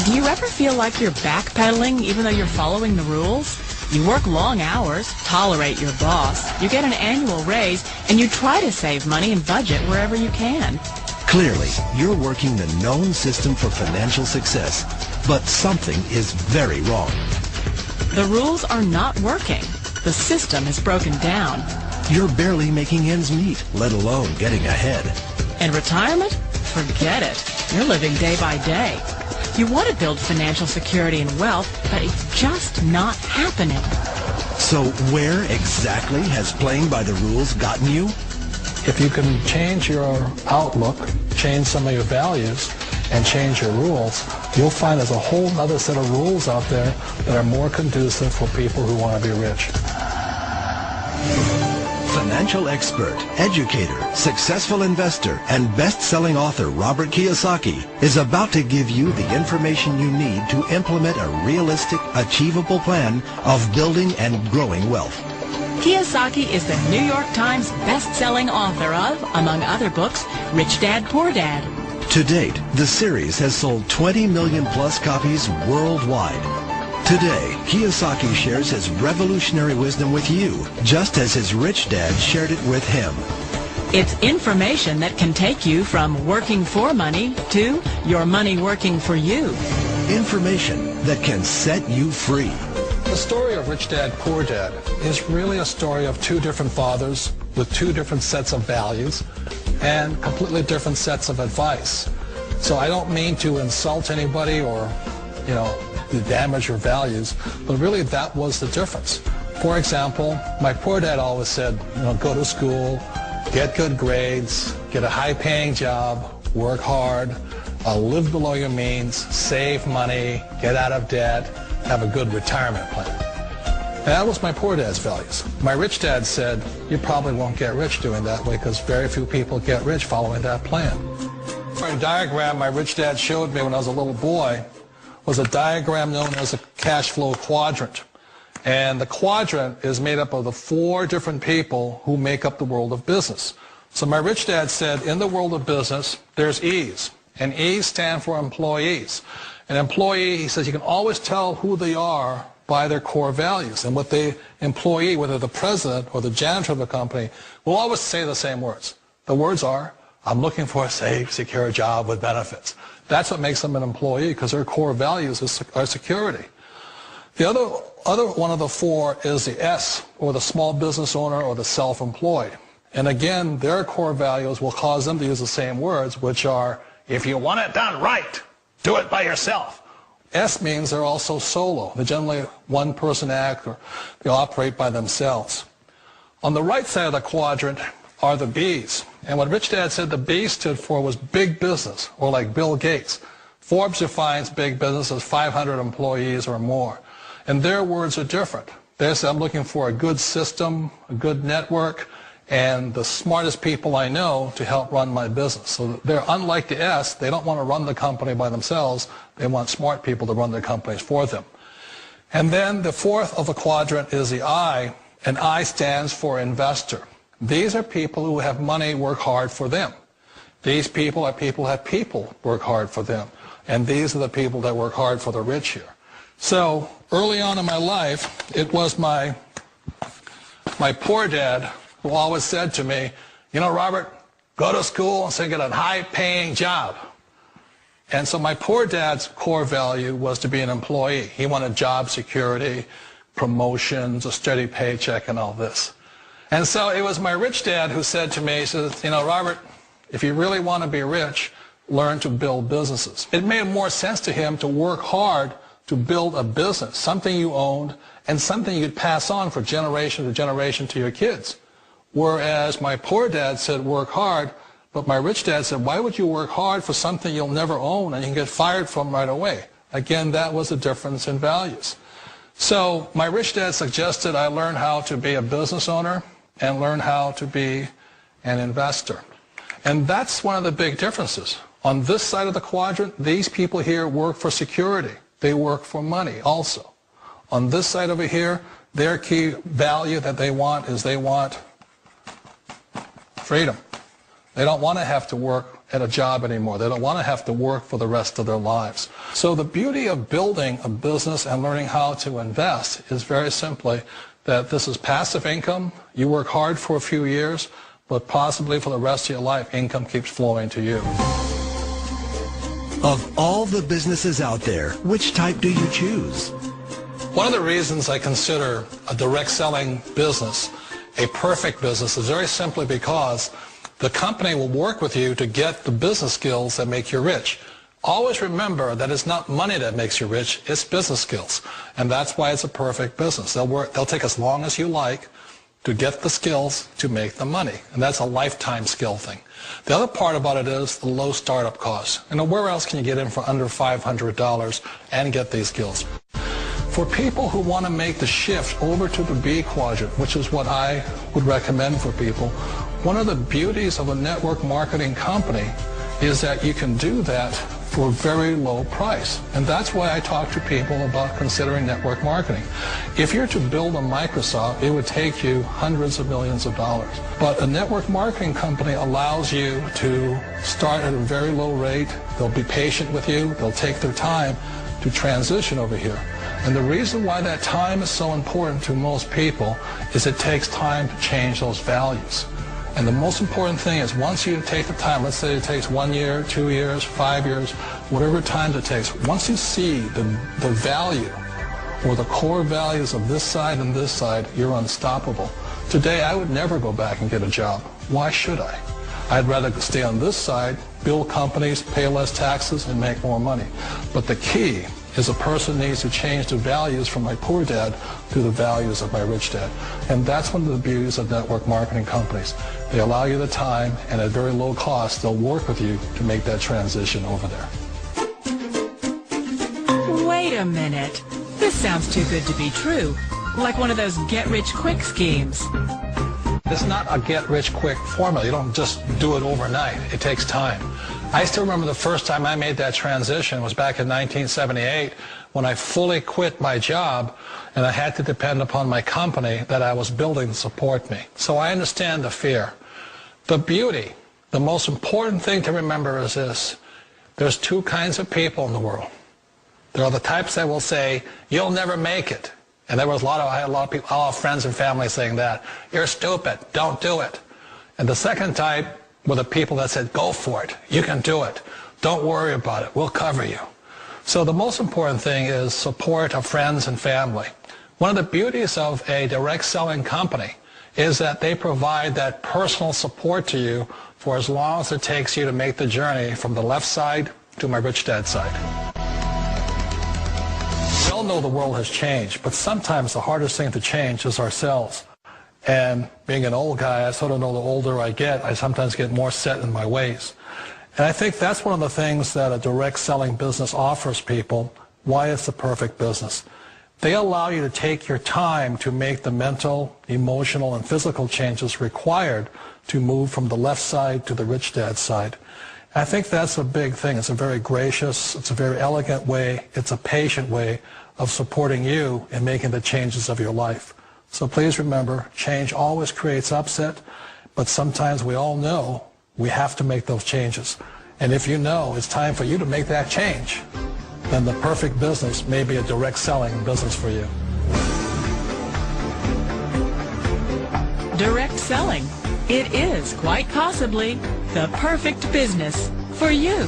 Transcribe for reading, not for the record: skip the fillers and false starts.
Do you ever feel like you're backpedaling even though you're following the rules? You work long hours, tolerate your boss, you get an annual raise, and you try to save money and budget wherever you can. Clearly, you're working the known system for financial success, but something is very wrong. The rules are not working. The system is broken down. You're barely making ends meet, let alone getting ahead. And retirement? Forget it. You're living day by day. You want to build financial security and wealth, but it's just not happening. So where exactly has playing by the rules gotten you? If you can change your outlook, change some of your values, and change your rules, you'll find there's a whole other set of rules out there that are more conducive for people who want to be rich. Financial expert, educator, successful investor, and best-selling author Robert Kiyosaki is about to give you the information you need to implement a realistic, achievable plan of building and growing wealth. Kiyosaki is the New York Times best-selling author of, among other books, Rich Dad, Poor Dad. To date, the series has sold 20 million plus copies worldwide. Today, Kiyosaki shares his revolutionary wisdom with you, just as his rich dad shared it with him. It's information that can take you from working for money to your money working for you. Information that can set you free. The story of Rich Dad, Poor Dad is really a story of two different fathers with two different sets of values and completely different sets of advice. So I don't mean to insult anybody or, to damage your values, but really that was the difference. For example, my poor dad always said, go to school, get good grades, get a high-paying job, work hard, live below your means, save money, get out of debt, have a good retirement plan. And that was my poor dad's values. My rich dad said, you probably won't get rich doing that way because very few people get rich following that plan. A diagram my rich dad showed me when I was a little boy was a diagram known as a cash flow quadrant. And the quadrant is made up of the four different people who make up the world of business. So my rich dad said, in the world of business, there's E's. And E's stand for employees. An employee, he says, you can always tell who they are by their core values. And what the employee, whether the president or the janitor of the company, will always say the same words. The words are, I'm looking for a safe, secure job with benefits. That's what makes them an employee, because their core values are security. The other one of the four is the S, or the small business owner or the self-employed. And again, their core values will cause them to use the same words, which are, if you want it done right, do it by yourself. S means they're also solo. They're generally one-person act, or they operate by themselves. On the right side of the quadrant are the B's. And what Rich Dad said the B stood for was big business, or like Bill Gates. Forbes defines big business as 500 employees or more. And their words are different. They say, I'm looking for a good system, a good network, and the smartest people I know to help run my business. So they're unlike the S. They don't want to run the company by themselves. They want smart people to run their companies for them. And then the fourth of the quadrant is the I, and I stands for investor. These are people who have money work hard for them. These people are people who have people work hard for them. And these are the people that work hard for the rich here. So early on in my life, it was my poor dad who always said to me, Robert, go to school and get a high-paying job. And so my poor dad's core value was to be an employee. He wanted job security, promotions, a steady paycheck, and all this. And so it was my rich dad who said to me, he says, Robert, if you really want to be rich, learn to build businesses. It made more sense to him to work hard to build a business, something you owned, and something you'd pass on for generation to generation to your kids. Whereas my poor dad said work hard, but my rich dad said, why would you work hard for something you'll never own and you can get fired from right away? Again, that was the difference in values. So my rich dad suggested I learn how to be a business owner and learn how to be an investor. And that's one of the big differences. On this side of the quadrant, these people here work for security. They work for money also. On this side over here, their key value that they want is they want freedom. They don't want to have to work at a job anymore. They don't want to have to work for the rest of their lives. So the beauty of building a business and learning how to invest is very simply that this is passive income. You work hard for a few years, but possibly for the rest of your life, income keeps flowing to you. Of all the businesses out there, which type do you choose? One of the reasons I consider a direct selling business a perfect business is very simply because the company will work with you to get the business skills that make you rich. Always remember that it's not money that makes you rich, it's business skills. And that's why it's a perfect business. They'll take as long as you like to get the skills to make the money. And that's a lifetime skill thing. The other part about it is the low startup costs. Where else can you get in for under $500 and get these skills? For people who want to make the shift over to the B quadrant, which is what I would recommend for people, one of the beauties of a network marketing company is that you can do that for a very low price. And that's why I talk to people about considering network marketing. If you're to build a Microsoft, it would take you hundreds of millions of dollars. But a network marketing company allows you to start at a very low rate. They'll be patient with you. They'll take their time to transition over here. And the reason why that time is so important to most people is it takes time to change those values. And the most important thing is once you take the time, let's say it takes 1 year, 2 years, 5 years, whatever time it takes, once you see the value or the core values of this side and this side, you're unstoppable. Today, I would never go back and get a job. Why should I? I'd rather stay on this side, build companies, pay less taxes, and make more money. But the key is a person needs to change the values from my poor dad to the values of my rich dad. And that's one of the beauties of network marketing companies. They allow you the time, and at very low cost, they'll work with you to make that transition over there. Wait a minute. This sounds too good to be true. Like one of those get-rich-quick schemes. It's not a get-rich-quick formula. You don't just do it overnight. It takes time. I still remember the first time I made that transition was back in 1978 when I fully quit my job and I had to depend upon my company that I was building to support me. So I understand the fear. The beauty, the most important thing to remember is this. There's two kinds of people in the world. There are the types that will say, you'll never make it. And I had a lot of people, all friends and family saying that. You're stupid. Don't do it. And the second type were the people that said, go for it. You can do it. Don't worry about it. We'll cover you. So the most important thing is support of friends and family. One of the beauties of a direct selling company is that they provide that personal support to you for as long as it takes you to make the journey from the left side to my rich dad side. We all know the world has changed, but sometimes the hardest thing to change is ourselves. And being an old guy, I sort of know the older I get, I sometimes get more set in my ways. And I think that's one of the things that a direct selling business offers people, why it's the perfect business. They allow you to take your time to make the mental, emotional, and physical changes required to move from the left side to the rich dad side. I think that's a big thing. It's a very gracious, it's a very elegant way, it's a patient way of supporting you in making the changes of your life. So please remember, change always creates upset, but sometimes we all know we have to make those changes. And if you know it's time for you to make that change, then the perfect business may be a direct selling business for you. Direct selling. It is quite possibly the perfect business for you.